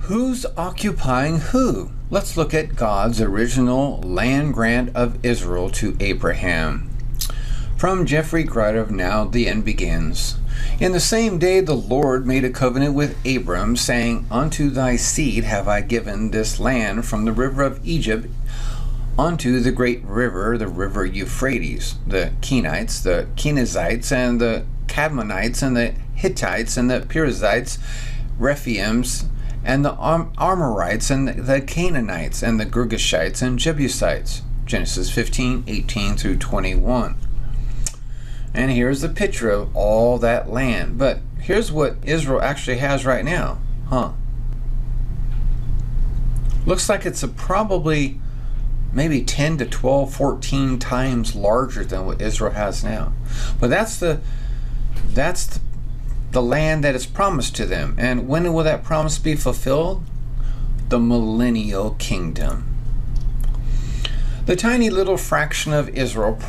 Who's occupying who? Let's look at God's original land grant of Israel to Abraham. From Jeffrey Grider of Now the End Begins. In the same day the Lord made a covenant with Abram, saying, Unto thy seed have I given this land from the river of Egypt unto the great river, the river Euphrates, the Kenites, the Kenizzites, and the Cadmonites, and the Hittites, and the Perizzites, Rephaims, and the Amorites, and the Canaanites, and the Girgashites, and Jebusites. Genesis 15:18 through 21. And here's the picture of all that land. But here's what Israel actually has right now. Looks like it's probably maybe 10 to 12, 14 times larger than what Israel has now. But that's the land that is promised to them. And when will that promise be fulfilled? The millennial kingdom. The tiny little fraction of Israel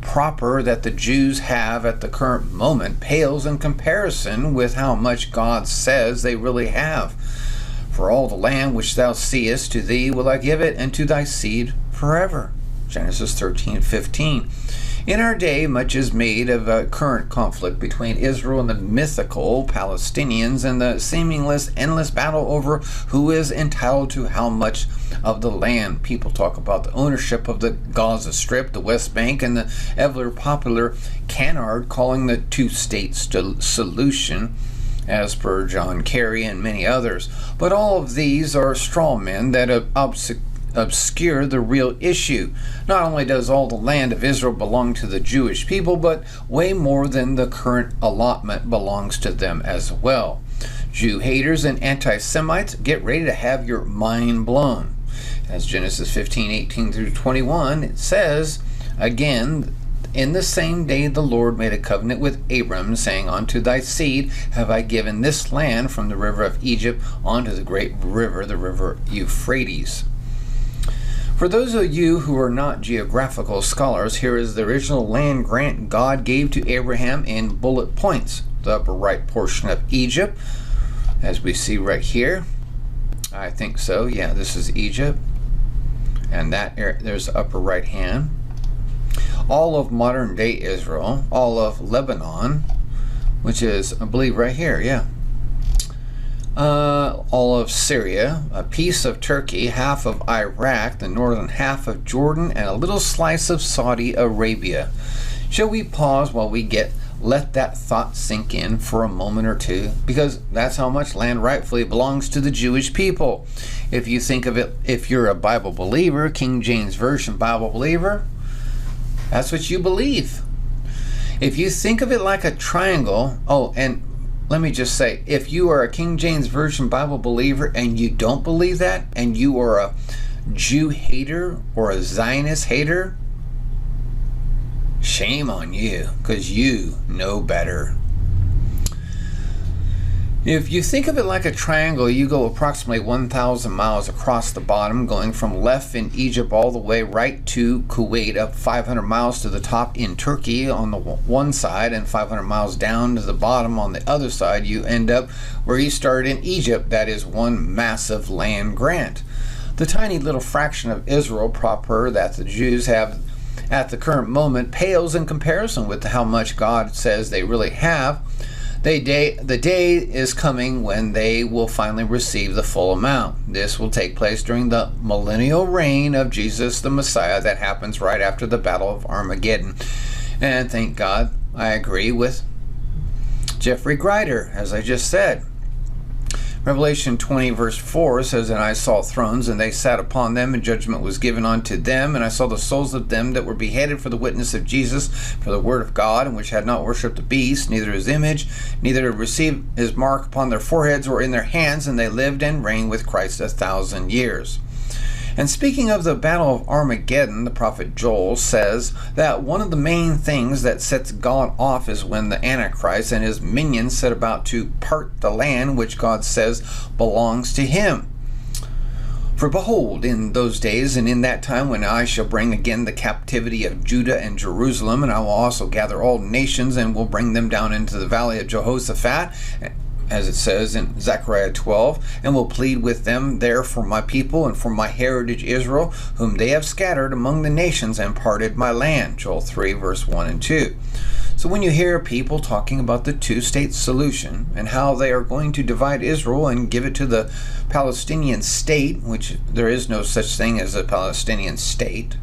proper that the Jews have at the current moment pales in comparison with how much God says they really have. For all the land which thou seest, to thee will I give it, and to thy seed forever. Genesis 13:15. In our day, much is made of a current conflict between Israel and the mythical Palestinians, and the seamless, endless battle over who is entitled to how much of the land. People talk about the ownership of the Gaza Strip, the West Bank, and the ever popular canard calling the two-state solution, as per John Kerry and many others. But all of these are straw men that obscure the real issue. Not only does all the land of Israel belong to the Jewish people, but way more than the current allotment belongs to them as well. Jew haters and anti-Semites, get ready to have your mind blown. As Genesis 15:18 through 21, it says, again, in the same day the Lord made a covenant with Abram, saying, Unto thy seed have I given this land from the river of Egypt unto the great river, the river Euphrates. For those of you who are not geographical scholars, here is the original land grant God gave to Abraham in bullet points. The upper right portion of Egypt, as we see right here. I think so. Yeah, this is Egypt. And that there's the upper right hand. All of modern day Israel, all of Lebanon, which is, I believe, right here, yeah. All of Syria, a piece of Turkey, half of Iraq, the northern half of Jordan, and a little slice of Saudi Arabia. Shall we pause while we let that thought sink in for a moment or two? Because that's how much land rightfully belongs to the Jewish people. If you think of it, if you're a Bible believer, King James Version Bible believer, that's what you believe. If you think of it like a triangle, and let me just say, if you are a King James Version Bible believer and you don't believe that, and you are a Jew hater or a Zionist hater, shame on you, because you know better. If you think of it like a triangle, you go approximately 1,000 miles across the bottom, going from left in Egypt all the way right to Kuwait, up 500 miles to the top in Turkey on the one side, and 500 miles down to the bottom on the other side. You end up where you started in Egypt. That is one massive land grant. The tiny little fraction of Israel proper that the Jews have at the current moment pales in comparison with how much God says they really have. The day is coming when they will finally receive the full amount. This will take place during the millennial reign of Jesus the Messiah that happens right after the Battle of Armageddon. And thank God, I agree with Jeffrey Grider, as I just said. Revelation 20 verse 4 says, And I saw thrones, and they sat upon them, and judgment was given unto them. And I saw the souls of them that were beheaded for the witness of Jesus, for the word of God, and which had not worshipped the beast, neither his image, neither had received his mark upon their foreheads or in their hands, and they lived and reigned with Christ 1,000 years. And speaking of the Battle of Armageddon, the prophet Joel says that one of the main things that sets God off is when the Antichrist and his minions set about to part the land which God says belongs to him. For behold, in those days and in that time when I shall bring again the captivity of Judah and Jerusalem, and I will also gather all nations and will bring them down into the valley of Jehoshaphat, as it says in Zechariah 12, and will plead with them there for my people and for my heritage Israel, whom they have scattered among the nations and parted my land. Joel 3, verse 1 and 2. So when you hear people talking about the two-state solution and how they are going to divide Israel and give it to the Palestinian state, which there is no such thing as a Palestinian state.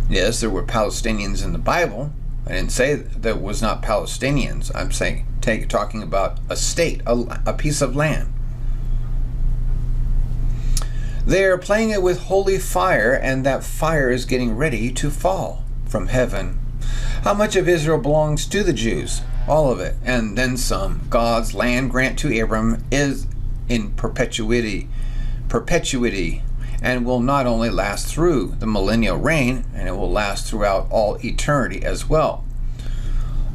Yes, there were Palestinians in the Bible. I didn't say that it was not Palestinians. I'm saying talking about a state, a piece of land. They are playing it with holy fire, and that fire is getting ready to fall from heaven. How much of Israel belongs to the Jews? All of it, and then some. God's land grant to Abram is in perpetuity, and will not only last through the millennial reign, and it will last throughout all eternity as well.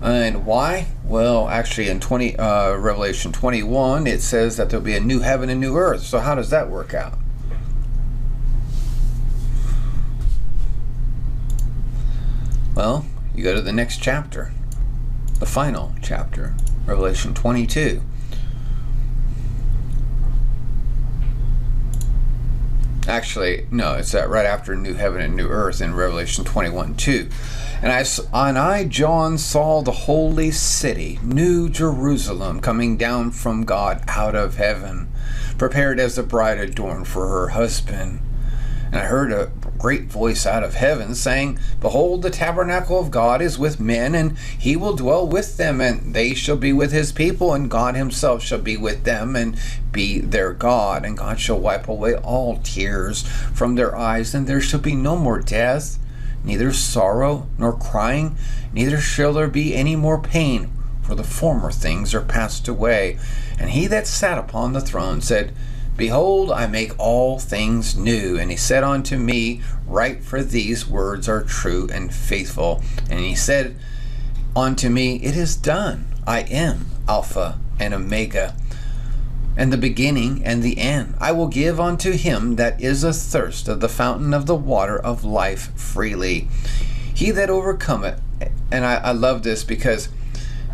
And why? Well, actually in Revelation 21, it says that there'll be a new heaven and new earth. So how does that work out? Well, you go to the next chapter, the final chapter, Revelation 22. Actually, no, it's right after New Heaven and New Earth in Revelation 21:2. And I, John, saw the holy city, New Jerusalem, coming down from God out of heaven, prepared as a bride adorned for her husband. And I heard a great voice out of heaven saying, Behold, the tabernacle of God is with men, and he will dwell with them, and they shall be with his people, and God himself shall be with them, and be their God. And God shall wipe away all tears from their eyes, and there shall be no more death, neither sorrow nor crying, neither shall there be any more pain, for the former things are passed away. And he that sat upon the throne said, Behold, I make all things new. And he said unto me, Write, for these words are true and faithful. And he said unto me, It is done. I am Alpha and Omega, and the beginning and the end. I will give unto him that is athirst of the fountain of the water of life freely. He that overcometh, and I love this because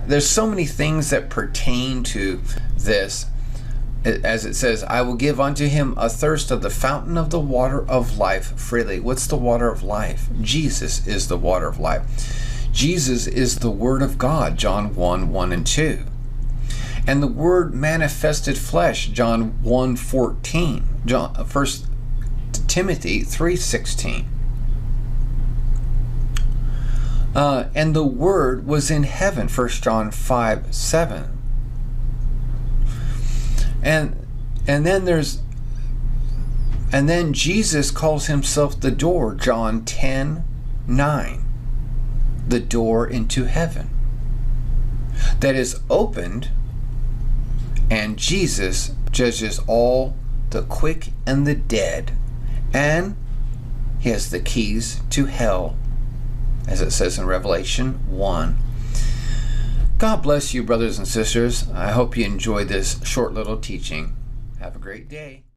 there's so many things that pertain to this. As it says, I will give unto him a thirst of the fountain of the water of life freely. What's the water of life? Jesus is the water of life. Jesus is the Word of God, John 1:1 and 2. And the Word manifested flesh, John 1:14. 1 Timothy 3:16. And the Word was in heaven, 1 John 5:7. And then Jesus calls himself the door, John 10:9, the door into heaven that is opened, and Jesus judges all the quick and the dead, and he has the keys to hell, as it says in Revelation 1. God bless you, brothers and sisters. I hope you enjoyed this short little teaching. Have a great day.